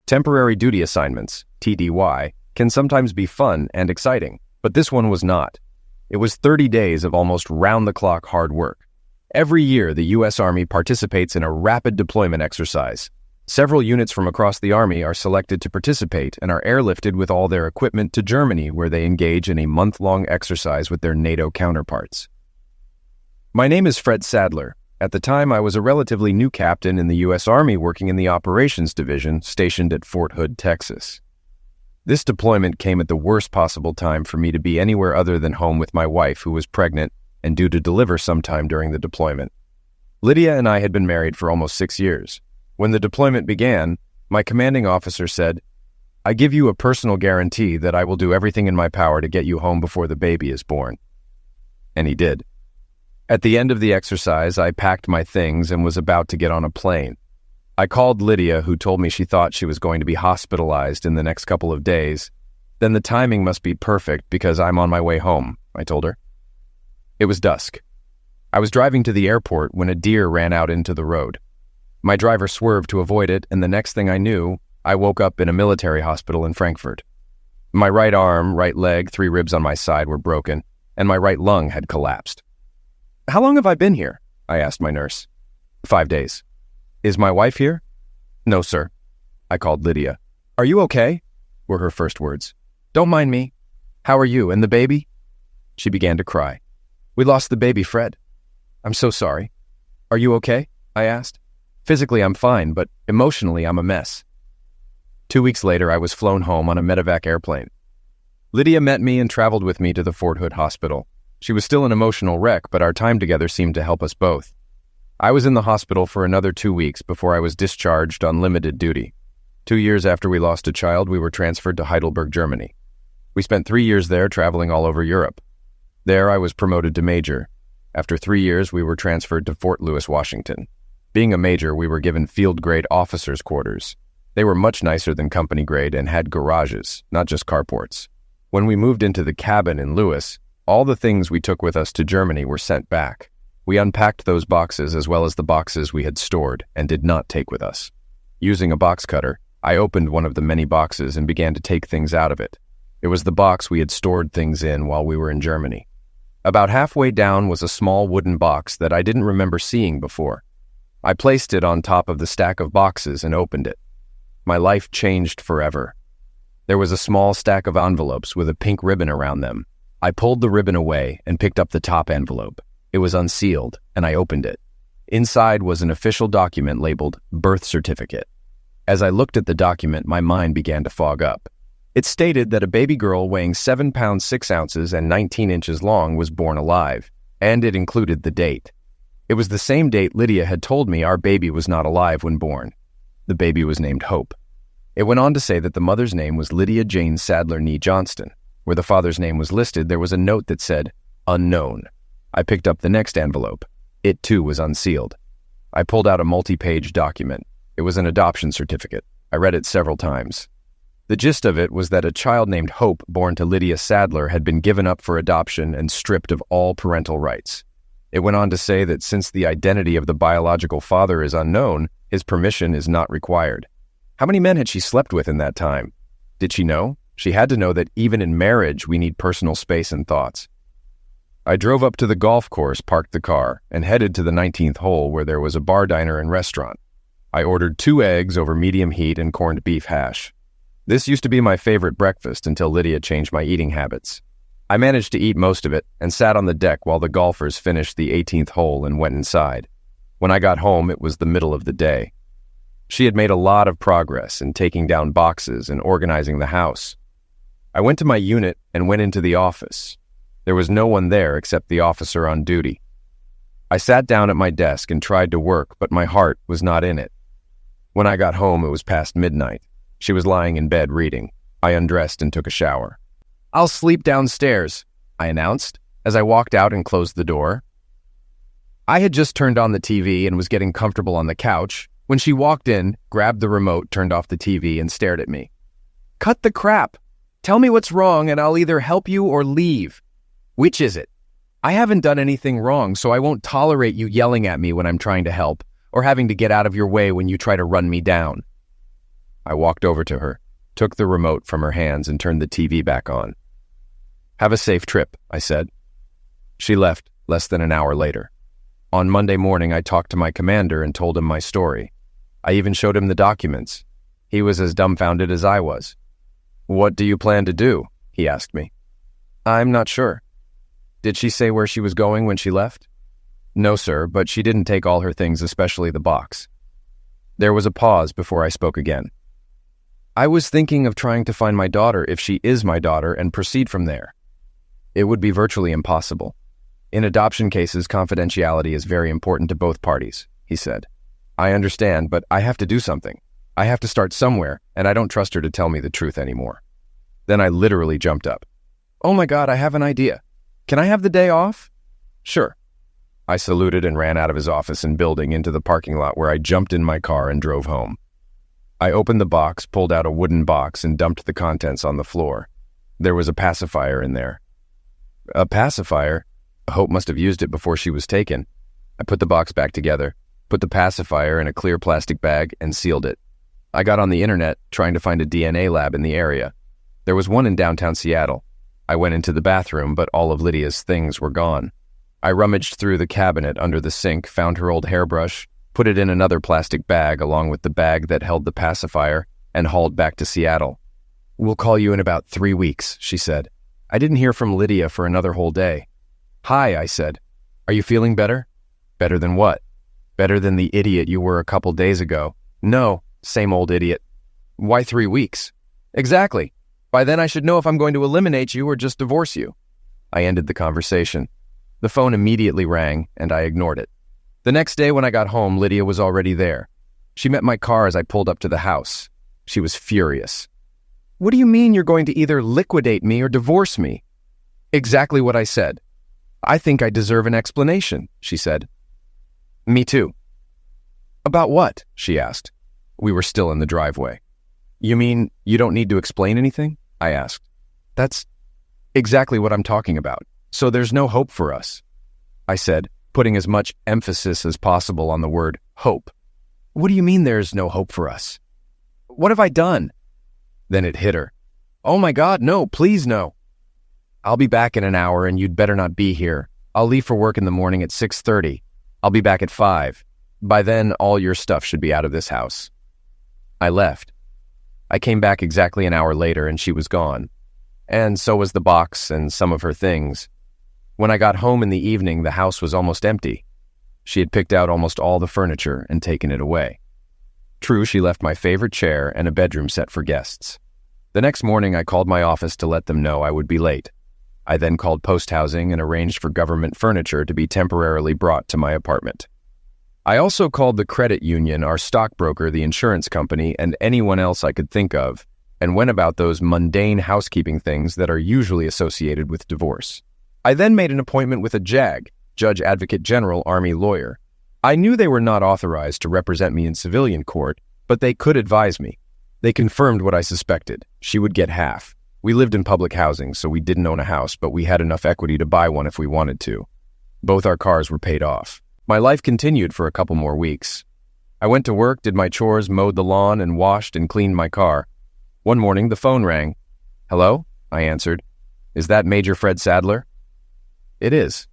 Temporary duty assignments, TDY, can sometimes be fun and exciting, but this one was not. It was 30 days of almost round-the-clock hard work. Every year, the U.S. Army participates in a rapid deployment exercise. Several units from across the Army are selected to participate and are airlifted with all their equipment to Germany, where they engage in a month-long exercise with their NATO counterparts. My name is Fred Sadler. At the time, I was a relatively new captain in the U.S. Army working in the Operations Division stationed at Fort Hood, Texas. This deployment came at the worst possible time for me to be anywhere other than home with my wife, who was pregnant and due to deliver sometime during the deployment. Lydia and I had been married for almost 6 years. When the deployment began, my commanding officer said, "I give you a personal guarantee that I will do everything in my power to get you home before the baby is born." And he did. At the end of the exercise, I packed my things and was about to get on a plane. I called Lydia, who told me she thought she was going to be hospitalized in the next couple of days. "Then the timing must be perfect because I'm on my way home," I told her. It was dusk. I was driving to the airport when a deer ran out into the road. My driver swerved to avoid it, and the next thing I knew, I woke up in a military hospital in Frankfurt. My right arm, right leg, 3 ribs on my side were broken, and my right lung had collapsed. "How long have I been here?" I asked my nurse. 5 days. "Is my wife here?" "No, sir." I called Lydia. "Are you okay?" were her first words. "Don't mind me. How are you, and the baby?" She began to cry. "We lost the baby, Fred." "I'm so sorry." "Are you okay?" I asked. "Physically, I'm fine, but emotionally, I'm a mess." 2 weeks later, I was flown home on a medevac airplane. Lydia met me and traveled with me to the Fort Hood Hospital. She was still an emotional wreck, but our time together seemed to help us both. I was in the hospital for another 2 weeks before I was discharged on limited duty. 2 years after we lost a child, we were transferred to Heidelberg, Germany. We spent 3 years there traveling all over Europe. There, I was promoted to major. After 3 years, we were transferred to Fort Lewis, Washington. Being a major, we were given field-grade officers' quarters. They were much nicer than company grade and had garages, not just carports. When we moved into the cabin in Lewis, all the things we took with us to Germany were sent back. We unpacked those boxes as well as the boxes we had stored and did not take with us. Using a box cutter, I opened one of the many boxes and began to take things out of it. It was the box we had stored things in while we were in Germany. About halfway down was a small wooden box that I didn't remember seeing before. I placed it on top of the stack of boxes and opened it. My life changed forever. There was a small stack of envelopes with a pink ribbon around them. I pulled the ribbon away and picked up the top envelope. It was unsealed, and I opened it. Inside was an official document labeled birth certificate. As I looked at the document, my mind began to fog up. It stated that a baby girl weighing 7 pounds 6 ounces and 19 inches long was born alive, and it included the date. It was the same date Lydia had told me our baby was not alive when born. The baby was named Hope. It went on to say that the mother's name was Lydia Jane Sadler Nee Johnston. Where the father's name was listed, there was a note that said, "Unknown." I picked up the next envelope. It, too, was unsealed. I pulled out a multi-page document. It was an adoption certificate. I read it several times. The gist of it was that a child named Hope, born to Lydia Sadler, had been given up for adoption and stripped of all parental rights. It went on to say that since the identity of the biological father is unknown, his permission is not required. How many men had she slept with in that time? Did she know? She had to know that even in marriage, we need personal space and thoughts. I drove up to the golf course, parked the car, and headed to the 19th hole where there was a bar diner and restaurant. I ordered 2 eggs over medium heat and corned beef hash. This used to be my favorite breakfast until Lydia changed my eating habits. I managed to eat most of it and sat on the deck while the golfers finished the 18th hole and went inside. When I got home, it was the middle of the day. She had made a lot of progress in taking down boxes and organizing the house. I went to my unit and went into the office. There was no one there except the officer on duty. I sat down at my desk and tried to work, but my heart was not in it. When I got home, it was past midnight. She was lying in bed reading. I undressed and took a shower. "I'll sleep downstairs," I announced, as I walked out and closed the door. I had just turned on the TV and was getting comfortable on the couch when she walked in, grabbed the remote, turned off the TV, and stared at me. "Cut the crap. Tell me what's wrong and I'll either help you or leave. Which is it? I haven't done anything wrong, so I won't tolerate you yelling at me when I'm trying to help or having to get out of your way when you try to run me down." I walked over to her, took the remote from her hands, and turned the TV back on. "Have a safe trip," I said. She left less than an hour later. On Monday morning, I talked to my commander and told him my story. I even showed him the documents. He was as dumbfounded as I was. "What do you plan to do?" he asked me. "I'm not sure." "Did she say where she was going when she left?" "No, sir, but she didn't take all her things, especially the box." There was a pause before I spoke again. "I was thinking of trying to find my daughter if she is my daughter and proceed from there." "It would be virtually impossible. In adoption cases, confidentiality is very important to both parties," he said. "I understand, but I have to do something. I have to start somewhere, and I don't trust her to tell me the truth anymore." Then I literally jumped up. "Oh my God, I have an idea. Can I have the day off?" "Sure." I saluted and ran out of his office and building into the parking lot, where I jumped in my car and drove home. I opened the box, pulled out a wooden box, and dumped the contents on the floor. There was a pacifier in there. A pacifier? Hope must have used it before she was taken. I put the box back together, put the pacifier in a clear plastic bag, and sealed it. I got on the internet, trying to find a DNA lab in the area. There was one in downtown Seattle. I went into the bathroom, but all of Lydia's things were gone. I rummaged through the cabinet under the sink, found her old hairbrush, put it in another plastic bag along with the bag that held the pacifier, and hauled back to Seattle. "We'll call you in about 3 weeks, she said. I didn't hear from Lydia for another whole day. "Hi," I said. "Are you feeling better?" "Better than what?" "Better than the idiot you were a couple days ago." "No, same old idiot." "Why 3 weeks?" "Exactly. By then I should know if I'm going to eliminate you or just divorce you." I ended the conversation. The phone immediately rang, and I ignored it. The next day when I got home, Lydia was already there. She met my car as I pulled up to the house. She was furious. "What do you mean you're going to either liquidate me or divorce me?" "Exactly what I said." "I think I deserve an explanation," she said. "Me too." "About what?" she asked. We were still in the driveway. "You mean you don't need to explain anything?" I asked. "That's exactly what I'm talking about. So there's no hope for us," I said, putting as much emphasis as possible on the word hope. "What do you mean there's no hope for us? What have I done?" Then it hit her. "Oh my God, no, please no." "I'll be back in an hour and you'd better not be here. I'll leave for work in the morning at 6:30. I'll be back at 5. By then, all your stuff should be out of this house." I left. I came back exactly an hour later and she was gone. And so was the box and some of her things. When I got home in the evening, the house was almost empty. She had picked out almost all the furniture and taken it away. True, she left my favorite chair and a bedroom set for guests. The next morning, I called my office to let them know I would be late. I then called post housing and arranged for government furniture to be temporarily brought to my apartment. I also called the credit union, our stockbroker, the insurance company, and anyone else I could think of, and went about those mundane housekeeping things that are usually associated with divorce. I then made an appointment with a JAG, Judge Advocate General Army Lawyer. I knew they were not authorized to represent me in civilian court, but they could advise me. They confirmed what I suspected. She would get half. We lived in public housing, so we didn't own a house, but we had enough equity to buy one if we wanted to. Both our cars were paid off. My life continued for a couple more weeks. I went to work, did my chores, mowed the lawn, and washed and cleaned my car. One morning, the phone rang. "Hello?" I answered. "Is that Major Fred Sadler?" "It is."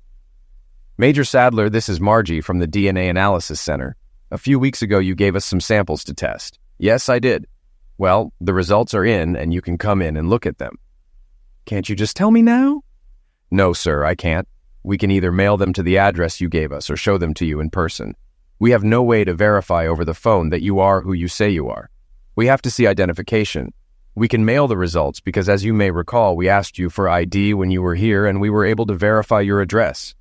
"Major Sadler, this is Margie from the DNA Analysis Center. A few weeks ago, you gave us some samples to test." "Yes, I did." "Well, the results are in, and you can come in and look at them." "Can't you just tell me now?" "No, sir, I can't. We can either mail them to the address you gave us or show them to you in person. We have no way to verify over the phone that you are who you say you are. We have to see identification. We can mail the results because, as you may recall, we asked you for ID when you were here and we were able to verify your address."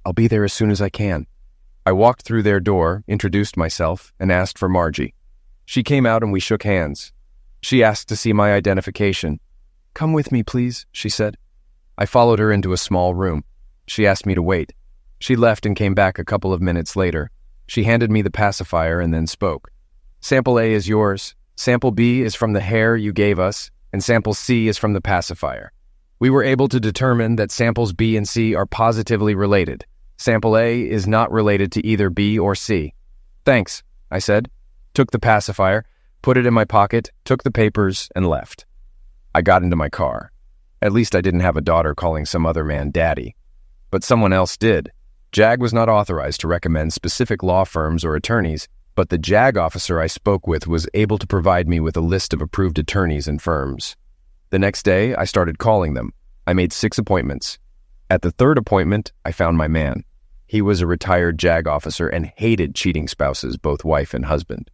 "I'll be there as soon as I can." I walked through their door, introduced myself, and asked for Margie. She came out and we shook hands. She asked to see my identification. "Come with me, please," she said. I followed her into a small room. She asked me to wait. She left and came back a couple of minutes later. She handed me the pacifier and then spoke. "Sample A is yours. Sample B is from the hair you gave us, and sample C is from the pacifier. We were able to determine that samples B and C are positively related. Sample A is not related to either B or C." "Thanks," I said, took the pacifier, put it in my pocket, took the papers, and left. I got into my car. At least I didn't have a daughter calling some other man daddy. But someone else did. JAG was not authorized to recommend specific law firms or attorneys, but the JAG officer I spoke with was able to provide me with a list of approved attorneys and firms. The next day, I started calling them. I made 6 appointments. At the 3rd appointment, I found my man. He was a retired JAG officer and hated cheating spouses, both wife and husband.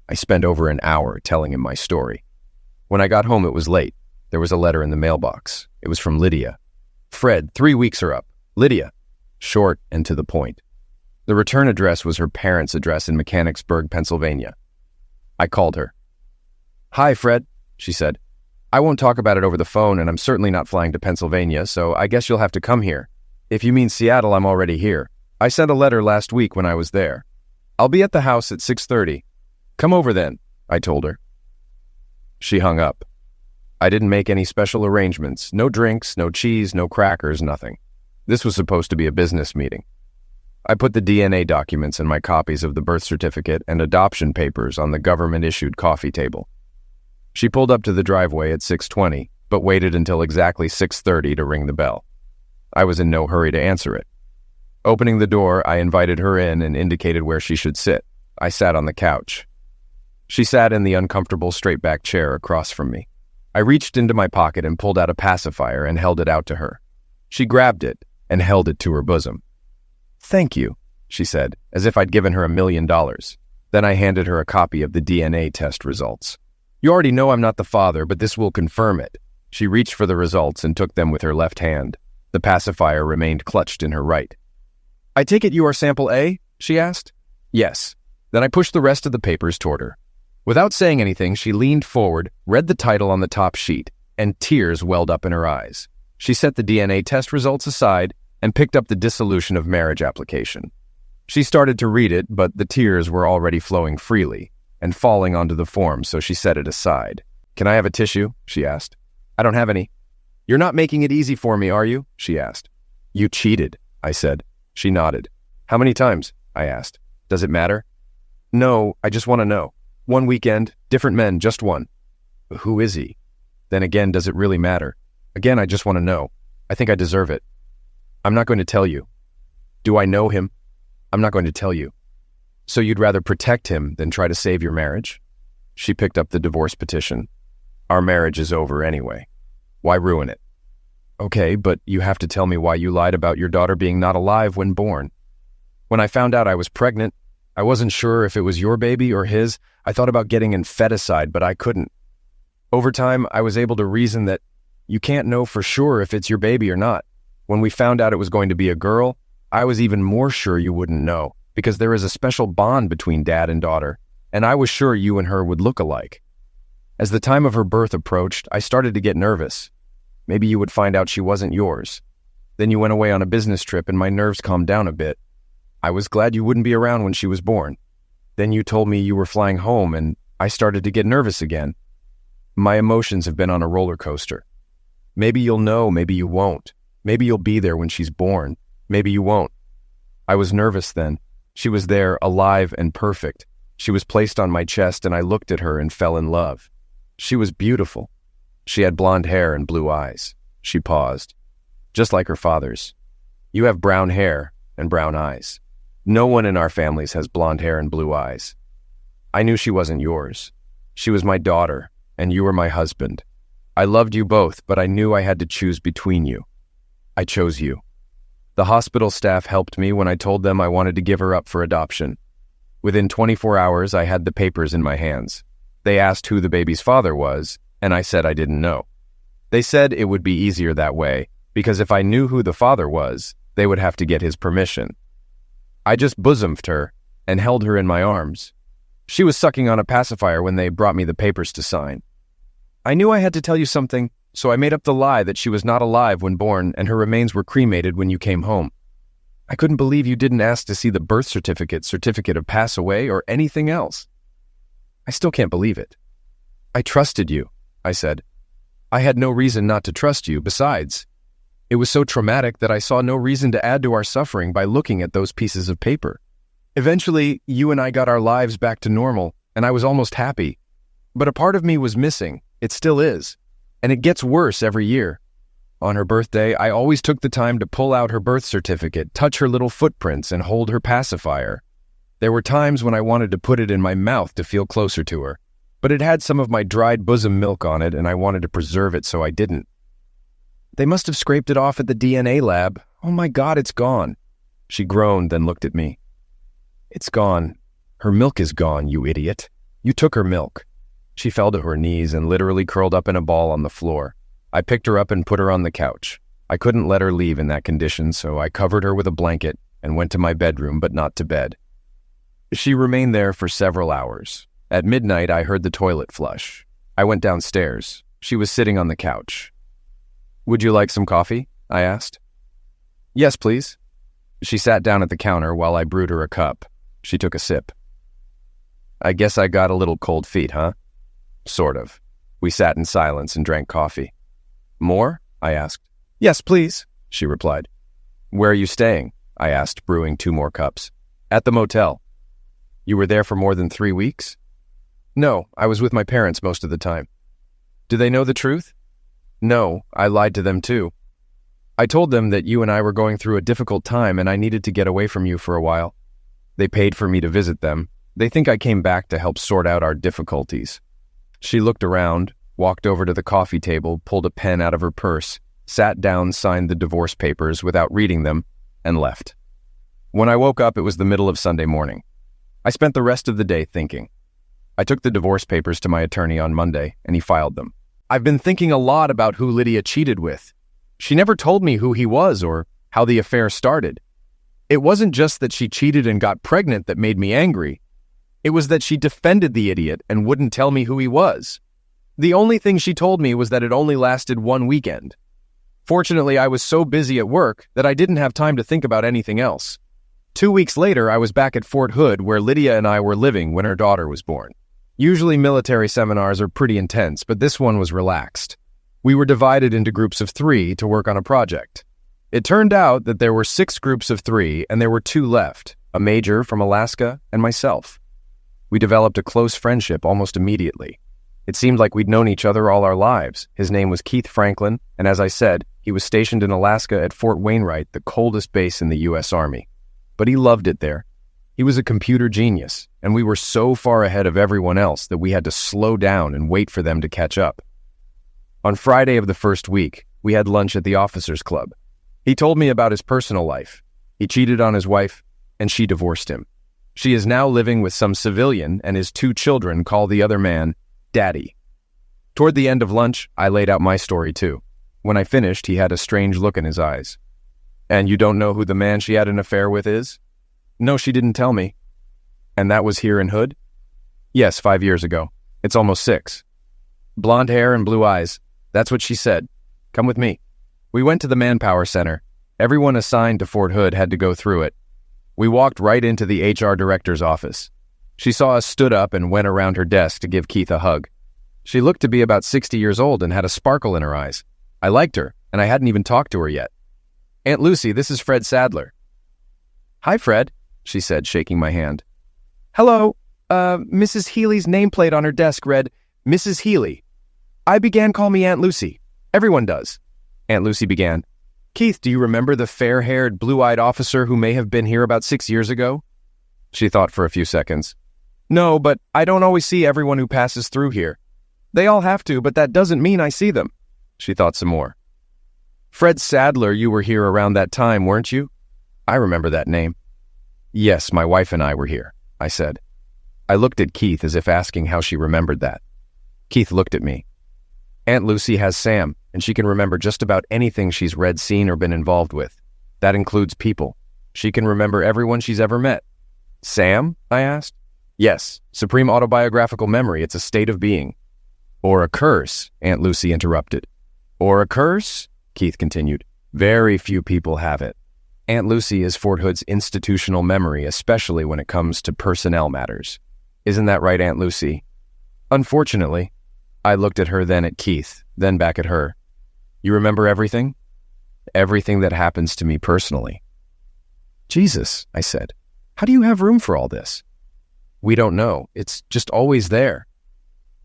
I spent over an hour telling him my story. When I got home, it was late. There was a letter in the mailbox. It was from Lydia. "Fred, 3 weeks are up. Lydia." Short and to the point. The return address was her parents' address in Mechanicsburg, Pennsylvania. I called her. "Hi, Fred," she said. "I won't talk about it over the phone, and I'm certainly not flying to Pennsylvania, so I guess you'll have to come here. If you mean Seattle, I'm already here. I sent a letter last week when I was there. I'll be at the house at 6:30. Come over then," I told her. She hung up. I didn't make any special arrangements. No drinks, no cheese, no crackers, nothing. This was supposed to be a business meeting. I put the DNA documents and my copies of the birth certificate and adoption papers on the government-issued coffee table. She pulled up to the driveway at 6:20, but waited until exactly 6:30 to ring the bell. I was in no hurry to answer it. Opening the door, I invited her in and indicated where she should sit. I sat on the couch. She sat in the uncomfortable straight-back chair across from me. I reached into my pocket and pulled out a pacifier and held it out to her. She grabbed it and held it to her bosom. "Thank you," she said, as if I'd given her $1 million. Then I handed her a copy of the DNA test results. "You already know I'm not the father, but this will confirm it." She reached for the results and took them with her left hand. The pacifier remained clutched in her right. "I take it you are sample A?" she asked. "Yes." Then I pushed the rest of the papers toward her. Without saying anything, she leaned forward, read the title on the top sheet, and tears welled up in her eyes. She set the DNA test results aside and picked up the dissolution of marriage application. She started to read it, but the tears were already flowing freely and falling onto the form, so she set it aside. "Can I have a tissue?" she asked. "I don't have any." "You're not making it easy for me, are you?" she asked. "You cheated," I said. She nodded. "How many times?" I asked. "Does it matter?" "No, I just want to know. One weekend, different men, just one." "Who is he?" "Then again, does it really matter?" "Again, I just want to know. I think I deserve it." "I'm not going to tell you." "Do I know him?" "I'm not going to tell you." "So you'd rather protect him than try to save your marriage?" She picked up the divorce petition. "Our marriage is over anyway. Why ruin it?" "Okay, but you have to tell me why you lied about your daughter being not alive when born." "When I found out I was pregnant, I wasn't sure if it was your baby or his. I thought about getting infanticide, but I couldn't. Over time, I was able to reason that you can't know for sure if it's your baby or not. When we found out it was going to be a girl, I was even more sure you wouldn't know, because there is a special bond between dad and daughter, and I was sure you and her would look alike. As the time of her birth approached, I started to get nervous. Maybe you would find out she wasn't yours. Then you went away on a business trip and my nerves calmed down a bit. I was glad you wouldn't be around when she was born. Then you told me you were flying home and I started to get nervous again. My emotions have been on a roller coaster. Maybe you'll know, maybe you won't. Maybe you'll be there when she's born. Maybe you won't. I was nervous then. She was there, alive and perfect. She was placed on my chest and I looked at her and fell in love. She was beautiful. She had blonde hair and blue eyes. She paused. Just like her father's. You have brown hair and brown eyes. No one in our families has blonde hair and blue eyes. I knew she wasn't yours. She was my daughter, and you were my husband. I loved you both, but I knew I had to choose between you. I chose you. The hospital staff helped me when I told them I wanted to give her up for adoption. Within 24 hours, I had the papers in my hands. They asked who the baby's father was, and I said I didn't know. They said it would be easier that way, because if I knew who the father was, they would have to get his permission. I just bosomed her and held her in my arms. She was sucking on a pacifier when they brought me the papers to sign. I knew I had to tell you something, so I made up the lie that she was not alive when born and her remains were cremated when you came home. I couldn't believe you didn't ask to see the birth certificate, certificate of pass away, or anything else. I still can't believe it. I trusted you, I said. I had no reason not to trust you. Besides, it was so traumatic that I saw no reason to add to our suffering by looking at those pieces of paper. Eventually, you and I got our lives back to normal, and I was almost happy. But a part of me was missing. It still is. And it gets worse every year. On her birthday, I always took the time to pull out her birth certificate, touch her little footprints, and hold her pacifier. There were times when I wanted to put it in my mouth to feel closer to her, but it had some of my dried bosom milk on it, and I wanted to preserve it, so I didn't. They must have scraped it off at the DNA lab. Oh my God, it's gone. She groaned, then looked at me. It's gone. Her milk is gone, you idiot. You took her milk. She fell to her knees and literally curled up in a ball on the floor. I picked her up and put her on the couch. I couldn't let her leave in that condition, so I covered her with a blanket and went to my bedroom, but not to bed. She remained there for several hours. At midnight, I heard the toilet flush. I went downstairs. She was sitting on the couch. Would you like some coffee? I asked. Yes, please. She sat down at the counter while I brewed her a cup. She took a sip. I guess I got a little cold feet, huh? Sort of. We sat in silence and drank coffee. More? I asked. Yes, please, she replied. Where are you staying? I asked, brewing 2 more cups. At the motel. You were there for more than 3 weeks? No, I was with my parents most of the time. Do they know the truth? No, I lied to them too. I told them that you and I were going through a difficult time and I needed to get away from you for a while. They paid for me to visit them. They think I came back to help sort out our difficulties. She looked around, walked over to the coffee table, pulled a pen out of her purse, sat down, signed the divorce papers without reading them, and left. When I woke up, it was the middle of Sunday morning. I spent the rest of the day thinking. I took the divorce papers to my attorney on Monday, and he filed them. I've been thinking a lot about who Lydia cheated with. She never told me who he was or how the affair started. It wasn't just that she cheated and got pregnant that made me angry. It was that she defended the idiot and wouldn't tell me who he was. The only thing she told me was that it only lasted 1 weekend. Fortunately, I was so busy at work that I didn't have time to think about anything else. 2 weeks later, I was back at Fort Hood where Lydia and I were living when her daughter was born. Usually military seminars are pretty intense, but this one was relaxed. We were divided into groups of 3 to work on a project. It turned out that there were 6 groups of 3 and there were 2 left, a major from Alaska and myself. We developed a close friendship almost immediately. It seemed like we'd known each other all our lives. His name was Keith Franklin, and as I said, he was stationed in Alaska at Fort Wainwright, the coldest base in the U.S. Army. But he loved it there. He was a computer genius, and we were so far ahead of everyone else that we had to slow down and wait for them to catch up. On Friday of the first week, we had lunch at the officers' club. He told me about his personal life. He cheated on his wife, and she divorced him. She is now living with some civilian, and his 2 children call the other man Daddy. Toward the end of lunch, I laid out my story too. When I finished, he had a strange look in his eyes. And you don't know who the man she had an affair with is? No, she didn't tell me. And that was here in Hood? Yes, 5 years ago. It's almost 6. Blonde hair and blue eyes. That's what she said. Come with me. We went to the Manpower Center. Everyone assigned to Fort Hood had to go through it. We walked right into the HR director's office. She saw us, stood up, and went around her desk to give Keith a hug. She looked to be about 60 years old and had a sparkle in her eyes. I liked her, and I hadn't even talked to her yet. Aunt Lucy, this is Fred Sadler. Hi, Fred, she said, shaking my hand. Hello, Mrs. Healy's nameplate on her desk read, Mrs. Healy. I began call me Aunt Lucy. Everyone does. Aunt Lucy began. Keith, do you remember the fair-haired, blue-eyed officer who may have been here about 6 years ago? She thought for a few seconds. No, but I don't always see everyone who passes through here. They all have to, but that doesn't mean I see them. She thought some more. Fred Sadler, you were here around that time, weren't you? I remember that name. Yes, my wife and I were here, I said. I looked at Keith as if asking how she remembered that. Keith looked at me. Aunt Lucy has Sam, and she can remember just about anything she's read, seen, or been involved with. That includes people. She can remember everyone she's ever met. Sam? I asked. Yes, supreme autobiographical memory. It's a state of being. Or a curse, Aunt Lucy interrupted. Or a curse? Keith continued. Very few people have it. Aunt Lucy is Fort Hood's institutional memory, especially when it comes to personnel matters. Isn't that right, Aunt Lucy? Unfortunately. I looked at her, then at Keith, then back at her. You remember everything? Everything that happens to me personally. Jesus, I said. How do you have room for all this? We don't know. It's just always there.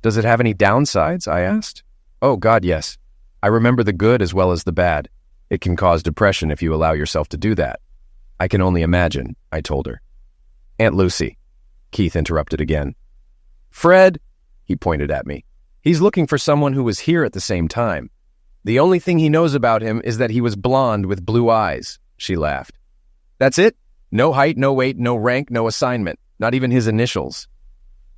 Does it have any downsides? I asked. Oh, God, yes. I remember the good as well as the bad. It can cause depression if you allow yourself to do that. I can only imagine, I told her. Aunt Lucy, Keith interrupted again. Fred, he pointed at me. He's looking for someone who was here at the same time. The only thing he knows about him is that he was blonde with blue eyes, she laughed. That's it? No height, no weight, no rank, no assignment, not even his initials.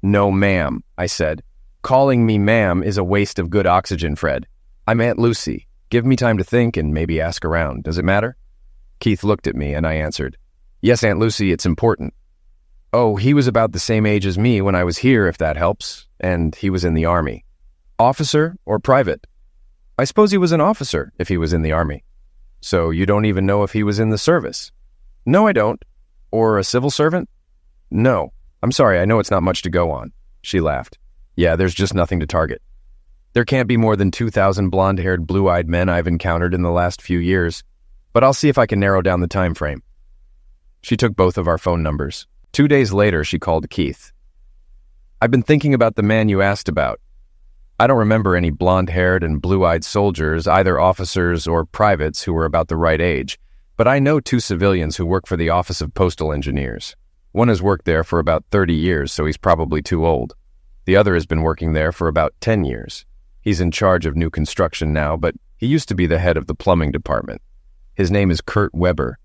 No, ma'am, I said. Calling me ma'am is a waste of good oxygen, Fred. I'm Aunt Lucy. Give me time to think and maybe ask around. Does it matter? Keith looked at me and I answered, Yes, Aunt Lucy, it's important. Oh, he was about the same age as me when I was here, if that helps, and he was in the Army. Officer or private? I suppose he was an officer if he was in the Army. So you don't even know if he was in the service? No, I don't. Or a civil servant? No. I'm sorry, I know it's not much to go on. She laughed. Yeah, there's just nothing to target. There can't be more than 2,000 blonde-haired, blue-eyed men I've encountered in the last few years, but I'll see if I can narrow down the time frame. She took both of our phone numbers. 2 days later, she called Keith. I've been thinking about the man you asked about. I don't remember any blonde-haired and blue-eyed soldiers, either officers or privates who were about the right age, but I know 2 civilians who work for the Office of Postal Engineers. One has worked there for about 30 years, so he's probably too old. The other has been working there for about 10 years. He's in charge of new construction now, but he used to be the head of the plumbing department. His name is Kurt Weber.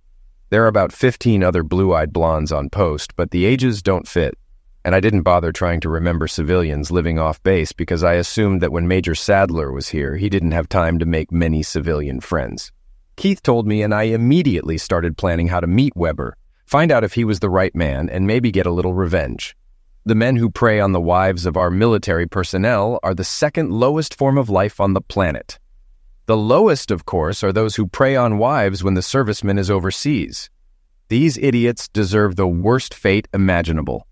There are about 15 other blue-eyed blondes on post, but the ages don't fit. And I didn't bother trying to remember civilians living off base because I assumed that when Major Sadler was here, he didn't have time to make many civilian friends. Keith told me, and I immediately started planning how to meet Weber, find out if he was the right man, and maybe get a little revenge. The men who prey on the wives of our military personnel are the second lowest form of life on the planet. The lowest, of course, are those who prey on wives when the serviceman is overseas. These idiots deserve the worst fate imaginable.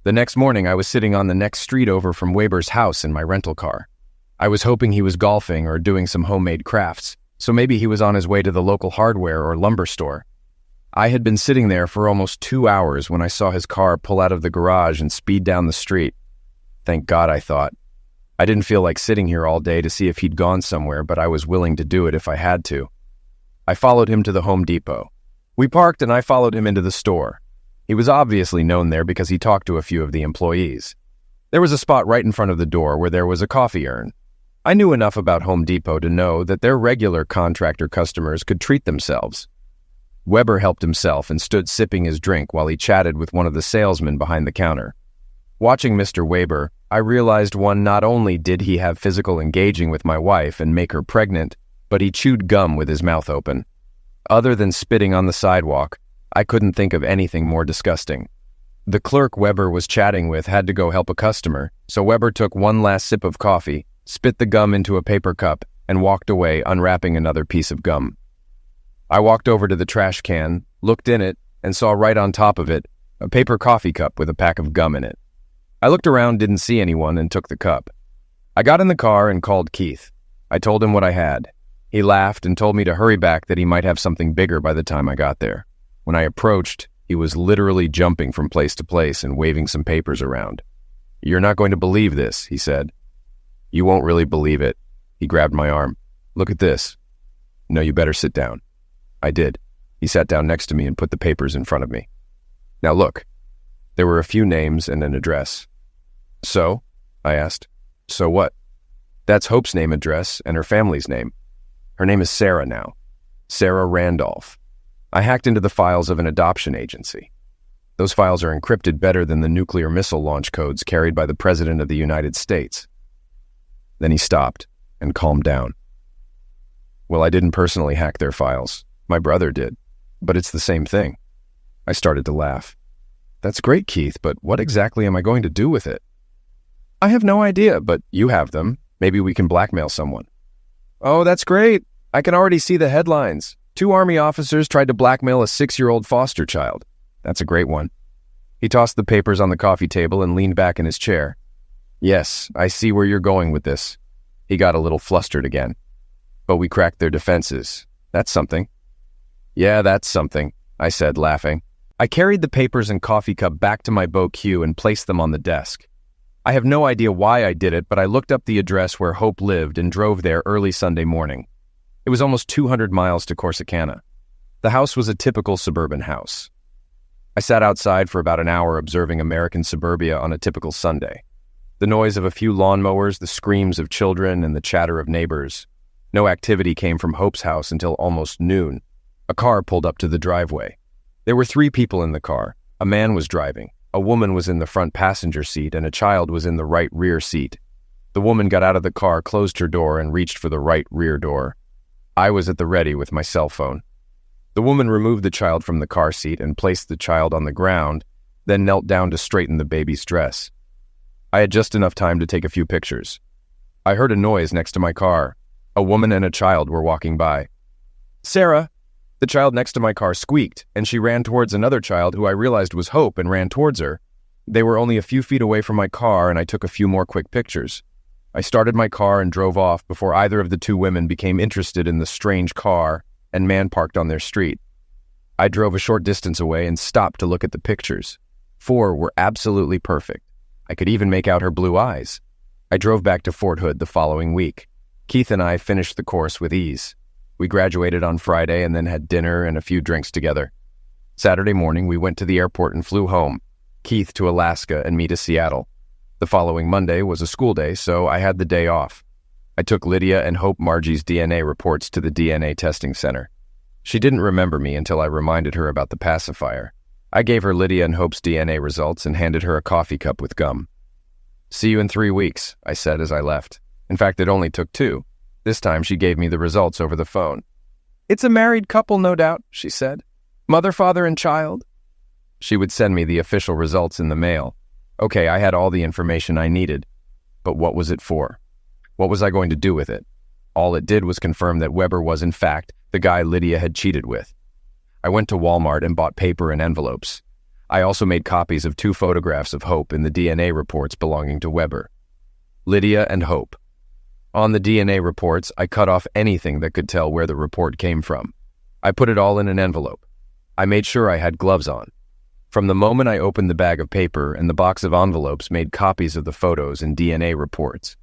The next morning, I was sitting on the next street over from Weber's house in my rental car. I was hoping he was golfing or doing some homemade crafts, so maybe he was on his way to the local hardware or lumber store. I had been sitting there for almost 2 hours when I saw his car pull out of the garage and speed down the street. Thank God, I thought. I didn't feel like sitting here all day to see if he'd gone somewhere, but I was willing to do it if I had to. I followed him to the Home Depot. We parked and I followed him into the store. He was obviously known there because he talked to a few of the employees. There was a spot right in front of the door where there was a coffee urn. I knew enough about Home Depot to know that their regular contractor customers could treat themselves. Weber helped himself and stood sipping his drink while he chatted with one of the salesmen behind the counter. Watching Mr. Weber, I realized not only did he have physical engaging with my wife and make her pregnant, but he chewed gum with his mouth open. Other than spitting on the sidewalk, I couldn't think of anything more disgusting. The clerk Weber was chatting with had to go help a customer, so Weber took one last sip of coffee, spit the gum into a paper cup, and walked away unwrapping another piece of gum. I walked over to the trash can, looked in it, and saw right on top of it a paper coffee cup with a pack of gum in it. I looked around, didn't see anyone, and took the cup. I got in the car and called Keith. I told him what I had. He laughed and told me to hurry back, that he might have something bigger by the time I got there. When I approached, he was literally jumping from place to place and waving some papers around. "You're not going to believe this," he said. "You won't really believe it." He grabbed my arm. "Look at this." "No, you better sit down." I did. He sat down next to me and put the papers in front of me. "Now look." There were a few names and an address. "So?" I asked. "So what?" "That's Hope's name address and her family's name. Her name is Sarah now. Sarah Randolph. I hacked into the files of an adoption agency. Those files are encrypted better than the nuclear missile launch codes carried by the President of the United States." Then he stopped and calmed down. "Well, I didn't personally hack their files. My brother did. But it's the same thing." I started to laugh. "That's great, Keith, but what exactly am I going to do with it?" "I have no idea, but you have them. Maybe we can blackmail someone." "Oh, that's great. I can already see the headlines. 2 Army officers tried to blackmail a 6-year-old foster child. That's a great one." He tossed the papers on the coffee table and leaned back in his chair. "Yes, I see where you're going with this." He got a little flustered again. "But we cracked their defenses. That's something." "Yeah, that's something," I said, laughing. I carried the papers and coffee cup back to my Beau Q and placed them on the desk. I have no idea why I did it, but I looked up the address where Hope lived and drove there early Sunday morning. It was almost 200 miles to Corsicana. The house was a typical suburban house. I sat outside for about an hour observing American suburbia on a typical Sunday. The noise of a few lawnmowers, the screams of children, and the chatter of neighbors. No activity came from Hope's house until almost noon. A car pulled up to the driveway. There were 3 people in the car. A man was driving. A woman was in the front passenger seat, and a child was in the right rear seat. The woman got out of the car, closed her door, and reached for the right rear door. I was at the ready with my cell phone. The woman removed the child from the car seat and placed the child on the ground, then knelt down to straighten the baby's dress. I had just enough time to take a few pictures. I heard a noise next to my car. A woman and a child were walking by. "Sarah!" The child next to my car squeaked, and she ran towards another child who I realized was Hope and ran towards her. They were only a few feet away from my car, and I took a few more quick pictures. I started my car and drove off before either of the 2 women became interested in the strange car and man parked on their street. I drove a short distance away and stopped to look at the pictures. 4 were absolutely perfect. I could even make out her blue eyes. I drove back to Fort Hood the following week. Keith and I finished the course with ease. We graduated on Friday and then had dinner and a few drinks together. Saturday morning, we went to the airport and flew home, Keith to Alaska and me to Seattle. The following Monday was a school day, so I had the day off. I took Lydia and Hope Margie's DNA reports to the DNA testing center. She didn't remember me until I reminded her about the pacifier. I gave her Lydia and Hope's DNA results and handed her a coffee cup with gum. "See you in 3 weeks," I said as I left. In fact, it only took 2. This time she gave me the results over the phone. "It's a married couple, no doubt," she said. "Mother, father, and child." She would send me the official results in the mail. Okay, I had all the information I needed. But what was it for? What was I going to do with it? All it did was confirm that Weber was, in fact, the guy Lydia had cheated with. I went to Walmart and bought paper and envelopes. I also made copies of 2 photographs of Hope in the DNA reports belonging to Weber. Lydia and Hope. On the DNA reports, I cut off anything that could tell where the report came from. I put it all in an envelope. I made sure I had gloves on. From the moment I opened the bag of paper and the box of envelopes made copies of the photos and DNA reports.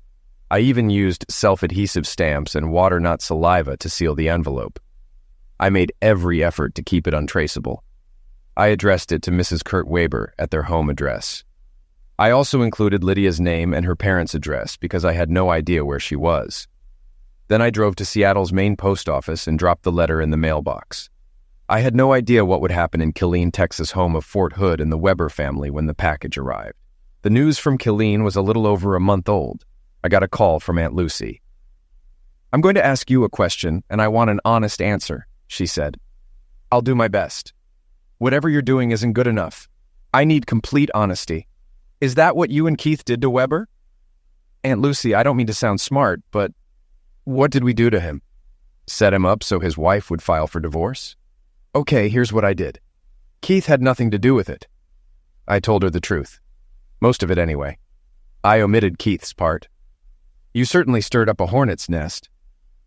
I even used self-adhesive stamps and water not saliva to seal the envelope. I made every effort to keep it untraceable. I addressed it to Mrs. Kurt Weber at their home address. I also included Lydia's name and her parents' address because I had no idea where she was. Then I drove to Seattle's main post office and dropped the letter in the mailbox. I had no idea what would happen in Killeen, Texas home of Fort Hood and the Weber family when the package arrived. The news from Killeen was a little over a month old. I got a call from Aunt Lucy. "I'm going to ask you a question, and I want an honest answer," she said. "I'll do my best. Whatever you're doing isn't good enough. I need complete honesty. Is that what you and Keith did to Weber?" "Aunt Lucy, I don't mean to sound smart, but what did we do to him? Set him up so his wife would file for divorce?" "Okay, here's what I did. Keith had nothing to do with it." I told her the truth. Most of it anyway. I omitted Keith's part. "You certainly stirred up a hornet's nest.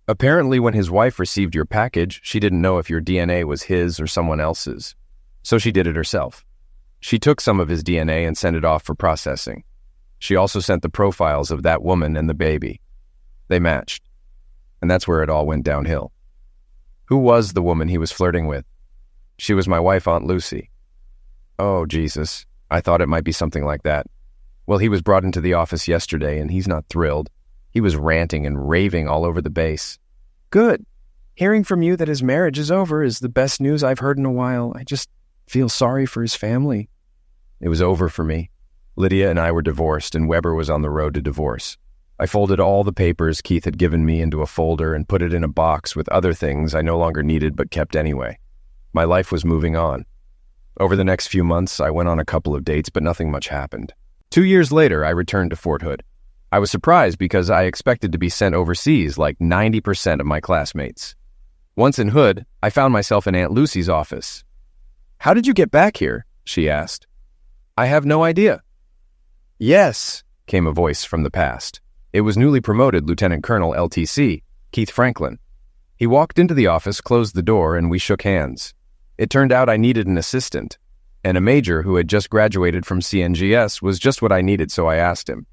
Apparently when his wife received your package, she didn't know if your DNA was his or someone else's. So she did it herself. She took some of his DNA and sent it off for processing. She also sent the profiles of that woman and the baby. They matched. And that's where it all went downhill. Who was the woman he was flirting with? She was my wife, Aunt Lucy. Oh, Jesus. I thought it might be something like that. Well, he was brought into the office yesterday, and he's not thrilled. He was ranting and raving all over the base. "Good. Hearing from you that his marriage is over is the best news I've heard in a while. I just feel sorry for his family." It was over for me. Lydia and I were divorced, and Weber was on the road to divorce. I folded all the papers Keith had given me into a folder and put it in a box with other things I no longer needed but kept anyway. My life was moving on. Over the next few months, I went on a couple of dates, but nothing much happened. 2 years later, I returned to Fort Hood. I was surprised because I expected to be sent overseas like 90% of my classmates. Once in Hood, I found myself in Aunt Lucy's office. "How did you get back here?" she asked. "I have no idea." "Yes," came a voice from the past. It was newly promoted Lieutenant Colonel LTC, Keith Franklin. He walked into the office, closed the door, and we shook hands. It turned out I needed an assistant. and a major who had just graduated from CNGS was just what I needed, so I asked him.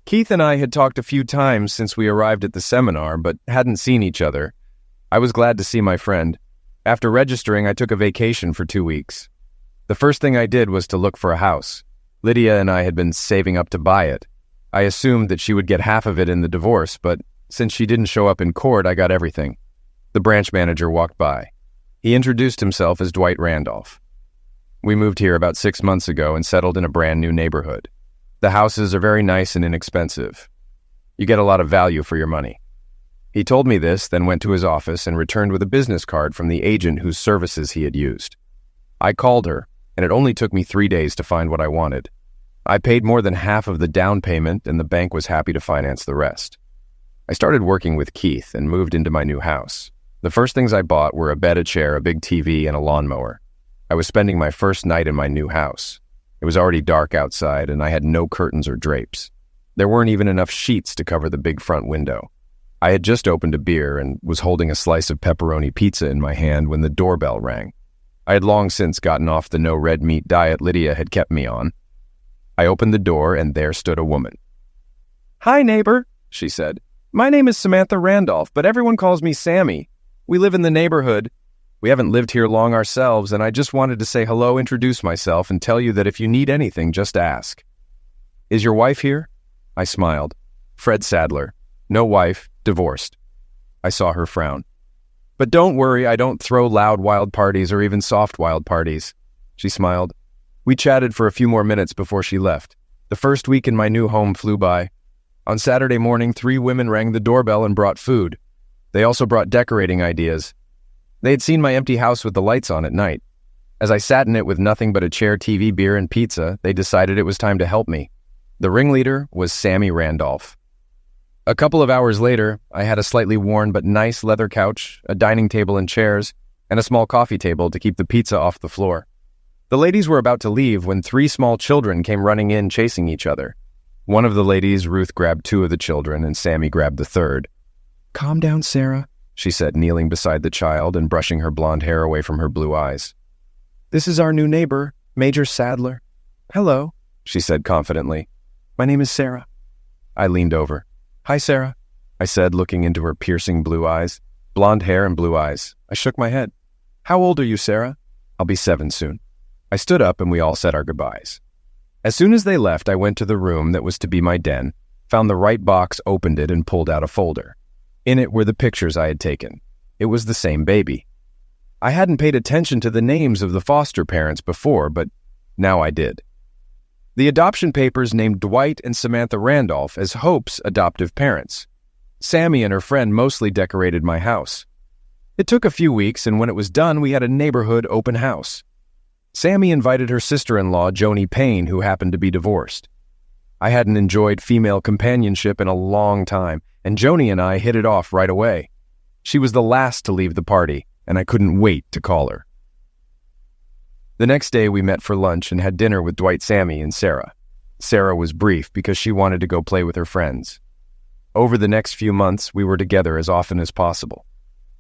Keith and I had talked a few times since we arrived at the seminar, but hadn't seen each other. I was glad to see my friend. After registering, I took a vacation for 2 weeks. The first thing I did was to look for a house. Lydia and I had been saving up to buy it. I assumed that she would get half of it in the divorce, but since she didn't show up in court, I got everything. The branch manager walked by. He introduced himself as Dwight Randolph. We moved here about 6 months ago and settled in a brand new neighborhood. The houses are very nice and inexpensive. You get a lot of value for your money. He told me this, then went to his office and returned with a business card from the agent whose services he had used. I called her, and it only took me 3 days to find what I wanted. I paid more than half of the down payment, and the bank was happy to finance the rest. I started working with Keith and moved into my new house. The first things I bought were a bed, a chair, a big TV, and a lawnmower. I was spending my first night in my new house. It was already dark outside, and I had no curtains or drapes. There weren't even enough sheets to cover the big front window. I had just opened a beer and was holding a slice of pepperoni pizza in my hand when the doorbell rang. I had long since gotten off the no red meat diet Lydia had kept me on. I opened the door, and there stood a woman. "Hi, neighbor," she said. "My name is Samantha Randolph, but everyone calls me Sammy. We live in the neighborhood. We haven't lived here long ourselves, and I just wanted to say hello, introduce myself, and tell you that if you need anything, just ask." "Is your wife here?" I smiled. "Fred Sadler. No wife, divorced." I saw her frown. "But don't worry, I don't throw loud wild parties or even soft wild parties." She smiled. We chatted for a few more minutes before she left. The first week in my new home flew by. On Saturday morning, 3 women rang the doorbell and brought food. They also brought decorating ideas. They had seen my empty house with the lights on at night. As I sat in it with nothing but a chair, TV, beer, and pizza, they decided it was time to help me. The ringleader was Sammy Randolph. A couple of hours later, I had a slightly worn but nice leather couch, a dining table and chairs, and a small coffee table to keep the pizza off the floor. The ladies were about to leave when 3 small children came running in, chasing each other. One of the ladies, Ruth, grabbed 2 of the children, and Sammy grabbed the third. "Calm down, Sarah," she said, kneeling beside the child and brushing her blonde hair away from her blue eyes. "This is our new neighbor, Major Sadler." "Hello," she said confidently. "My name is Sarah." I leaned over. "Hi, Sarah," I said, looking into her piercing blue eyes. Blonde hair and blue eyes. I shook my head. "How old are you, Sarah?" "I'll be 7 soon." I stood up and we all said our goodbyes. As soon as they left, I went to the room that was to be my den, found the right box, opened it, and pulled out a folder. In it were the pictures I had taken. It was the same baby. I hadn't paid attention to the names of the foster parents before, but now I did. The adoption papers named Dwight and Samantha Randolph as Hope's adoptive parents. Sammy and her friend mostly decorated my house. It took a few weeks, and when it was done, we had a neighborhood open house. Sammy invited her sister-in-law, Joni Payne, who happened to be divorced. I hadn't enjoyed female companionship in a long time, and Joni and I hit it off right away. She was the last to leave the party, and I couldn't wait to call her. The next day we met for lunch and had dinner with Dwight, Sammy, and Sarah. Sarah was brief because she wanted to go play with her friends. Over the next few months, we were together as often as possible.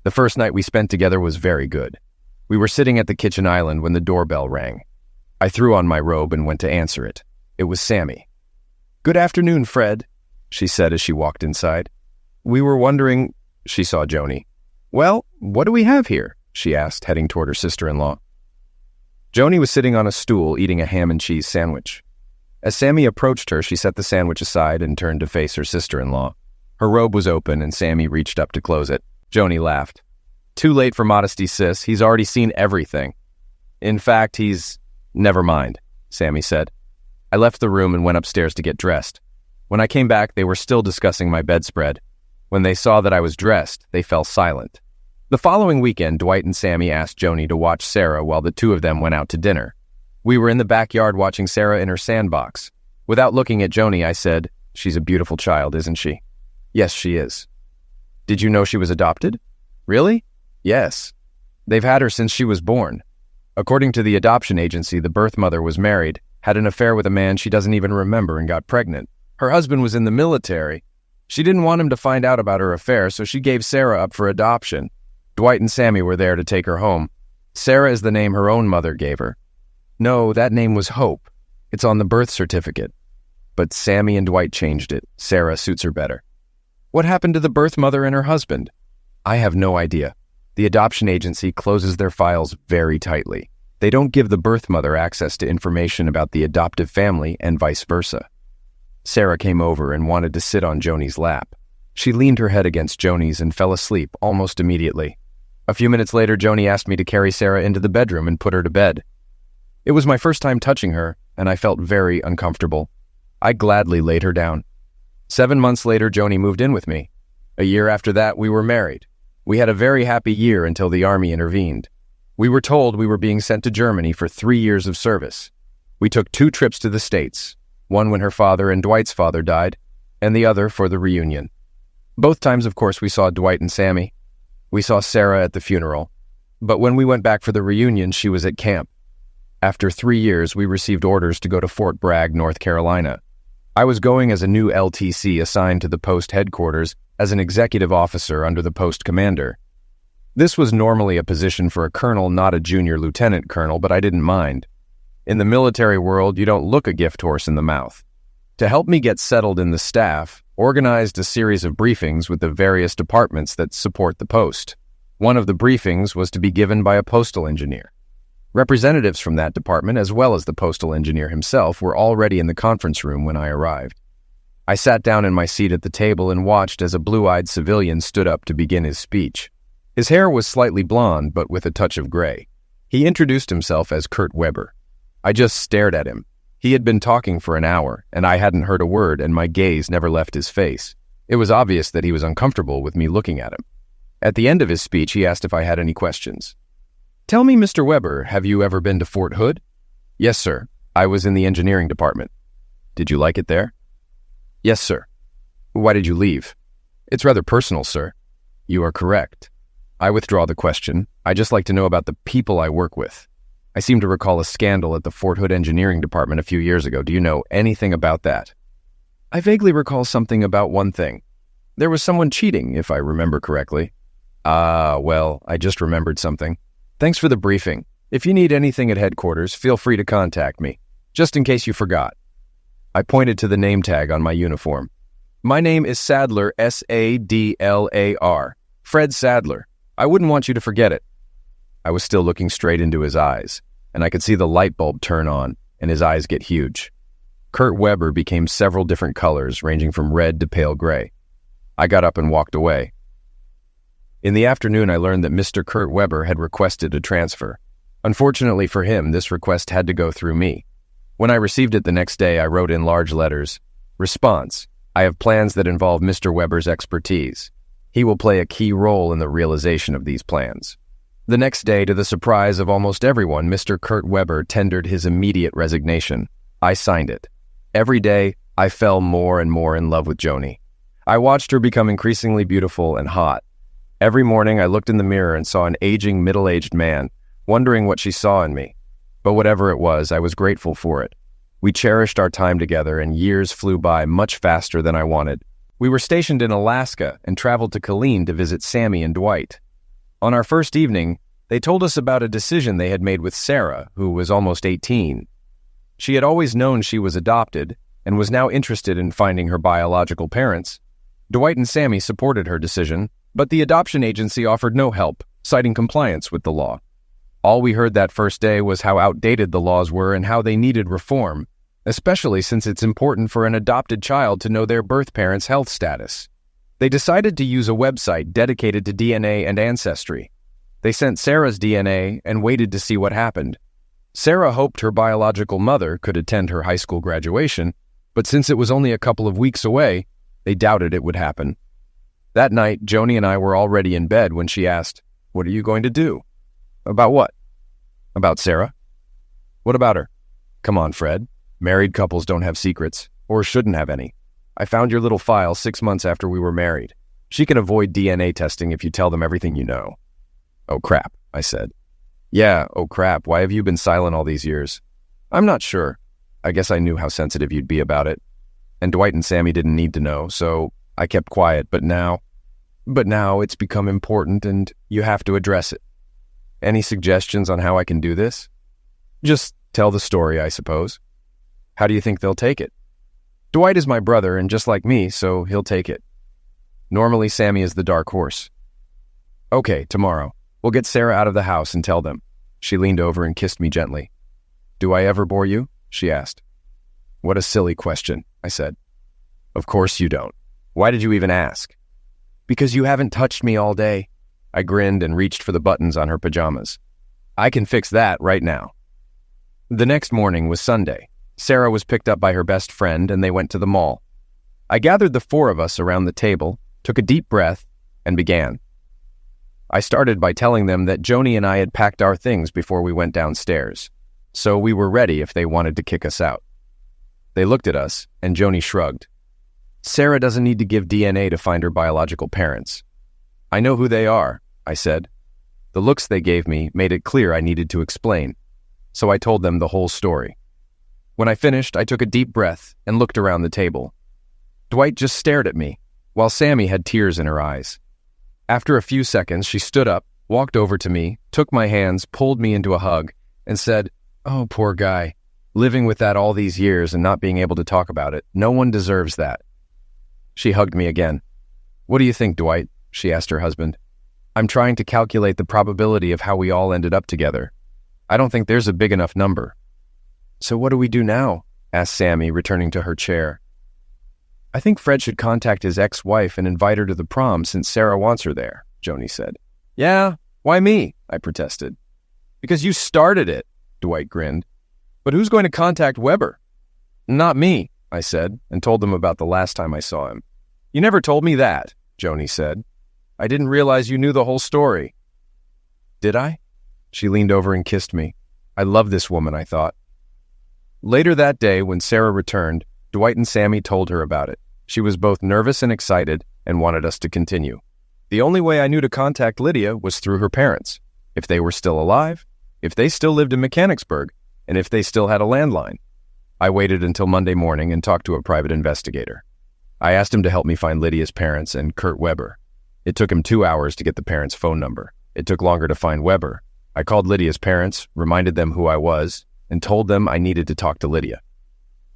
The first night we spent together was very good. We were sitting at the kitchen island when the doorbell rang. I threw on my robe and went to answer it. It was Sammy. "Good afternoon, Fred," she said as she walked inside. "We were wondering—" She saw Joni. "Well, what do we have here?" she asked, heading toward her sister-in-law. Joni was sitting on a stool eating a ham and cheese sandwich. As Sammy approached her, she set the sandwich aside and turned to face her sister-in-law. Her robe was open and Sammy reached up to close it. Joni laughed. "Too late for modesty, sis. He's already seen everything. In fact, Never mind," Sammy said. I left the room and went upstairs to get dressed. When I came back, they were still discussing my bedspread. When they saw that I was dressed, they fell silent. The following weekend, Dwight and Sammy asked Joni to watch Sarah while the 2 of them went out to dinner. We were in the backyard watching Sarah in her sandbox. Without looking at Joni, I said, "She's a beautiful child, isn't she?" "Yes, she is." "Did you know she was adopted?" "Really?" "Yes. They've had her since she was born. According to the adoption agency, the birth mother was married, had an affair with a man she doesn't even remember, and got pregnant. Her husband was in the military. She didn't want him to find out about her affair, so she gave Sarah up for adoption. Dwight and Sammy were there to take her home. Sarah is the name her own mother gave her." No, that name was Hope. It's on the birth certificate. But Sammy and Dwight changed it. Sarah suits her better. What happened to the birth mother and her husband? I have no idea. The adoption agency closes their files very tightly. They don't give the birth mother access to information about the adoptive family and vice versa. Sarah came over and wanted to sit on Joni's lap. She leaned her head against Joni's and fell asleep almost immediately. A few minutes later, Joni asked me to carry Sarah into the bedroom and put her to bed. It was my first time touching her, and I felt very uncomfortable. I gladly laid her down. 7 months later, Joni moved in with me. A year after that, we were married. We had a very happy year until the Army intervened. We were told we were being sent to Germany for 3 years of service. We took 2 trips to the States, one when her father and Dwight's father died, and the other for the reunion. Both times, of course, we saw Dwight and Sammy. We saw Sarah at the funeral. But when we went back for the reunion, she was at camp. After 3 years, we received orders to go to Fort Bragg, North Carolina. I was going as a new LTC assigned to the post headquarters as an executive officer under the post commander. This was normally a position for a colonel, not a junior lieutenant colonel, but I didn't mind. In the military world, you don't look a gift horse in the mouth. To help me get settled in the staff, organized a series of briefings with the various departments that support the post. One of the briefings was to be given by a postal engineer. Representatives from that department, as well as the postal engineer himself, were already in the conference room when I arrived. I sat down in my seat at the table and watched as a blue-eyed civilian stood up to begin his speech. His hair was slightly blonde, but with a touch of gray. He introduced himself as Kurt Weber. I just stared at him. He had been talking for an hour, and I hadn't heard a word, and my gaze never left his face. It was obvious that he was uncomfortable with me looking at him. At the end of his speech, he asked if I had any questions. "Tell me, Mr. Weber, have you ever been to Fort Hood?" "Yes, sir. I was in the engineering department." "Did you like it there?" "Yes, sir." "Why did you leave?" "It's rather personal, sir." "You are correct. I withdraw the question. I just like to know about the people I work with. I seem to recall a scandal at the Fort Hood Engineering Department a few years ago. Do you know anything about that?" "I vaguely recall something about one thing. There was someone cheating, if I remember correctly." "Ah, well, I just remembered something. Thanks for the briefing. If you need anything at headquarters, feel free to contact me, just in case you forgot." I pointed to the name tag on my uniform. "My name is Sadler, S-A-D-L-A-R. Fred Sadler. I wouldn't want you to forget it." I was still looking straight into his eyes, and I could see the light bulb turn on and his eyes get huge. Kurt Weber became several different colors, ranging from red to pale gray. I got up and walked away. In the afternoon, I learned that Mr. Kurt Weber had requested a transfer. Unfortunately for him, this request had to go through me. When I received it the next day, I wrote in large letters, "Response: I have plans that involve Mr. Weber's expertise. He will play a key role in the realization of these plans." The next day, to the surprise of almost everyone, Mr. Kurt Weber tendered his immediate resignation. I signed it. Every day, I fell more and more in love with Joni. I watched her become increasingly beautiful and hot. Every morning, I looked in the mirror and saw an aging, middle-aged man, wondering what she saw in me. But whatever it was, I was grateful for it. We cherished our time together, and years flew by much faster than I wanted. We were stationed in Alaska and traveled to Killeen to visit Sammy and Dwight. On our first evening, they told us about a decision they had made with Sarah, who was almost 18. She had always known she was adopted and was now interested in finding her biological parents. Dwight and Sammy supported her decision, but the adoption agency offered no help, citing compliance with the law. All we heard that first day was how outdated the laws were and how they needed reform, especially since it's important for an adopted child to know their birth parents' health status. They decided to use a website dedicated to DNA and ancestry. They sent Sarah's DNA and waited to see what happened. Sarah hoped her biological mother could attend her high school graduation, but since it was only a couple of weeks away, they doubted it would happen. That night, Joni and I were already in bed when she asked, "What are you going to do?" "About what?" "About Sarah." "What about her?" "Come on, Fred. Married couples don't have secrets, or shouldn't have any. I found your little file 6 months after we were married. She can avoid DNA testing if you tell them everything you know." "Oh, crap," I said. "Yeah, oh crap, why have you been silent all these years?" "I'm not sure. I guess I knew how sensitive you'd be about it. And Dwight and Sammy didn't need to know, so I kept quiet, but now it's become important and you have to address it. Any suggestions on how I can do this?" "Just Tell the story, I suppose. How do you think they'll take it? Dwight is my brother and just like me, so he'll take it. Normally, Sammy is the dark horse. Okay, tomorrow. We'll get Sarah out of the house and tell them. She leaned over and kissed me gently. Do I ever bore you? She asked. What a silly question, I said. Of course you don't. Why did you even ask? Because you haven't touched me all day. I grinned and reached for the buttons on her pajamas. I can fix that right now. The next morning was Sunday. Sarah was picked up by her best friend and they went to the mall. I gathered the four of us around the table, took a deep breath, and began. I started by telling them that Joni and I had packed our things before we went downstairs, so we were ready if they wanted to kick us out. They looked at us, and Joni shrugged. Sarah doesn't need to give DNA to find her biological parents. I know who they are, I said. The looks they gave me made it clear I needed to explain, so I told them the whole story. When I finished, I took a deep breath and looked around the table. Dwight just stared at me, while Sammy had tears in her eyes. After a few seconds, she stood up, walked over to me, took my hands, pulled me into a hug, and said, "Oh, poor guy. Living with that all these years and not being able to talk about it. No one deserves that." She hugged me again. "What do you think, Dwight?" she asked her husband. "I'm trying to calculate the probability of how we all ended up together. I don't think there's a big enough number." "So what do we do now?" asked Sammy, returning to her chair. "I think Fred should contact his ex-wife and invite her to the prom since Sarah wants her there," Joni said. "Yeah, why me?" I protested. "Because you started it," Dwight grinned. "But who's going to contact Weber?" "Not me," I said, and told them about the last time I saw him. "You never told me that," Joni said. "I didn't realize you knew the whole story." Did I? She leaned over and kissed me. I love this woman, I thought. Later that day, when Sarah returned, Dwight and Sammy told her about it. She was both nervous and excited and wanted us to continue. The only way I knew to contact Lydia was through her parents, if they were still alive, if they still lived in Mechanicsburg, and if they still had a landline. I waited until Monday morning and talked to a private investigator. I asked him to help me find Lydia's parents and Kurt Weber. It took him 2 hours to get the parents' phone number. It took longer to find Weber. I called Lydia's parents, reminded them who I was, and told them I needed to talk to Lydia.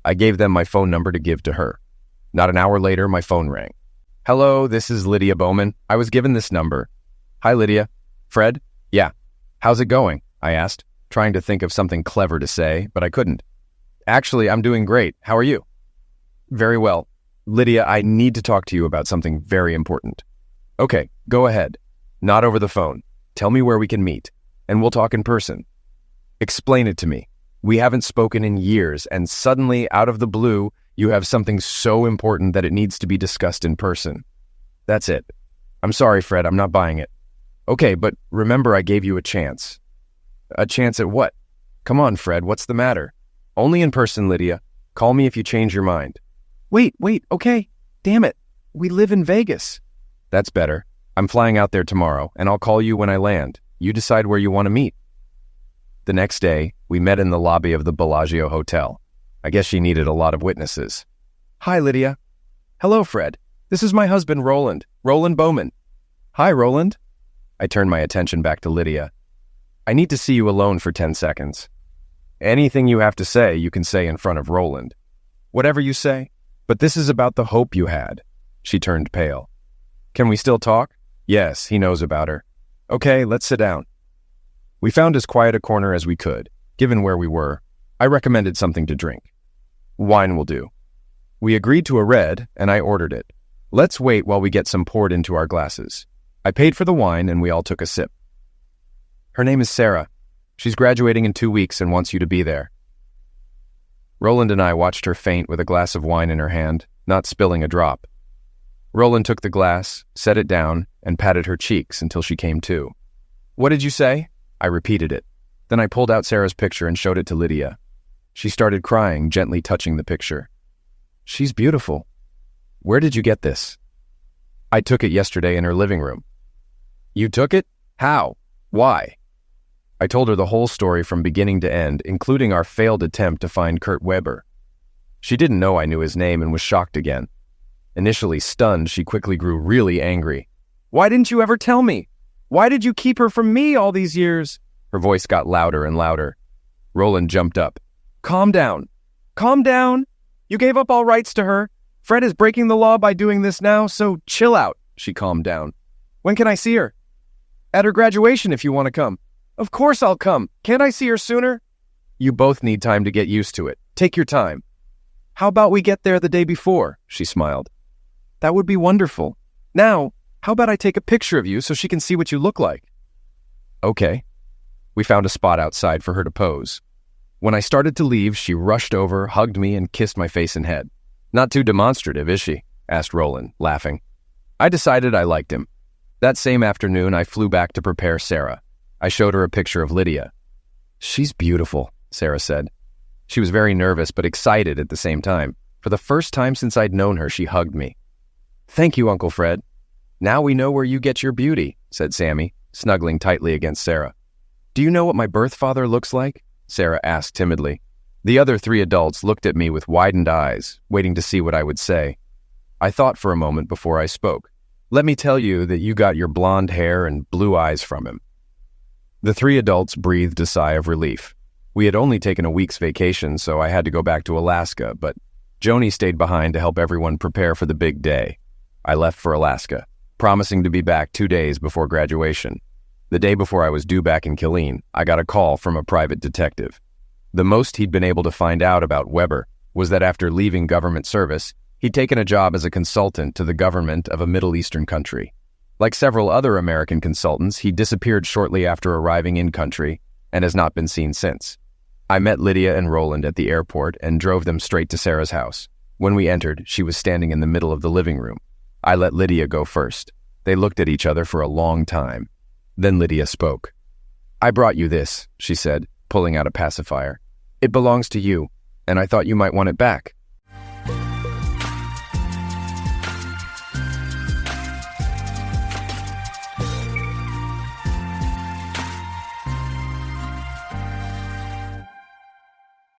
I gave them my phone number to give to her. Not an hour later, my phone rang. "Hello, this is Lydia Bowman. I was given this number." "Hi, Lydia." "Fred?" "Yeah." "How's it going?" I asked, trying to think of something clever to say, but I couldn't. "Actually, I'm doing great. How are you?" "Very well. Lydia, I need to talk to you about something very important." "Okay, go ahead. Not over the phone. Tell me where we can meet, and we'll talk in person." "Explain it to me. We haven't spoken in years, and suddenly, out of the blue, you have something so important that it needs to be discussed in person." "That's it." "I'm sorry, Fred, I'm not buying it." "Okay, but remember I gave you a chance." "A chance at what?" "Come on, Fred, what's the matter?" "Only in person, Lydia. Call me if you change your mind." Wait, okay. Damn it. We live in Vegas." "That's better. I'm flying out there tomorrow, and I'll call you when I land. You decide where you want to meet." The next day, we met in the lobby of the Bellagio Hotel. I guess she needed a lot of witnesses. "Hi, Lydia." "Hello, Fred. This is my husband, Roland Bowman." "Hi, Roland." I turned my attention back to Lydia. "I need to see you alone for 10 seconds. Anything you have to say, you can say in front of Roland." "Whatever you say. But this is about the hope you had." She turned pale. "Can we still talk?" "Yes, he knows about her." "Okay, let's sit down." We found as quiet a corner as we could. Given where we were, I recommended something to drink. "Wine will do." We agreed to a red, and I ordered it. "Let's wait while we get some poured into our glasses." I paid for the wine, and we all took a sip. "Her name is Sarah. She's graduating in 2 weeks and wants you to be there." Roland and I watched her faint with a glass of wine in her hand, not spilling a drop. Roland took the glass, set it down, and patted her cheeks until she came to. "What did you say?" I repeated it. Then I pulled out Sarah's picture and showed it to Lydia. She started crying, gently touching the picture. "She's beautiful. Where did you get this?" "I took it yesterday in her living room." "You took it? How? Why?" I told her the whole story from beginning to end, including our failed attempt to find Kurt Weber. She didn't know I knew his name and was shocked again. Initially stunned, she quickly grew really angry. "Why didn't you ever tell me? Why did you keep her from me all these years?" Her voice got louder and louder. Roland jumped up. Calm down. Calm down. You gave up all rights to her. Fred is breaking the law by doing this now, so chill out. She calmed down. When can I see her? At her graduation if you want to come. Of course I'll come. Can't I see her sooner? You both need time to get used to it. Take your time. How about we get there the day before? She smiled. That would be wonderful. Now, how about I take a picture of you so she can see what you look like? Okay. We found a spot outside for her to pose. When I started to leave, she rushed over, hugged me, and kissed my face and head. Not too demonstrative, is she? Asked Roland, laughing. I decided I liked him. That same afternoon, I flew back to prepare Sarah. I showed her a picture of Lydia. She's beautiful, Sarah said. She was very nervous but excited at the same time. For the first time since I'd known her, she hugged me. Thank you, Uncle Fred. Now we know where you get your beauty, said Sammy, snuggling tightly against Sarah. Do you know what my birth father looks like? Sarah asked timidly. The other 3 adults looked at me with widened eyes, waiting to see what I would say. I thought for a moment before I spoke. Let me tell you that you got your blonde hair and blue eyes from him. The 3 adults breathed a sigh of relief. We had only taken a week's vacation, so I had to go back to Alaska, but Joni stayed behind to help everyone prepare for the big day. I left for Alaska, promising to be back 2 days before graduation. The day before I was due back in Killeen, I got a call from a private detective. The most he'd been able to find out about Weber was that after leaving government service, he'd taken a job as a consultant to the government of a Middle Eastern country. Like several other American consultants, he disappeared shortly after arriving in country and has not been seen since. I met Lydia and Roland at the airport and drove them straight to Sarah's house. When we entered, she was standing in the middle of the living room. I let Lydia go first. They looked at each other for a long time. Then Lydia spoke. I brought you this, she said, pulling out a pacifier. It belongs to you, and I thought you might want it back.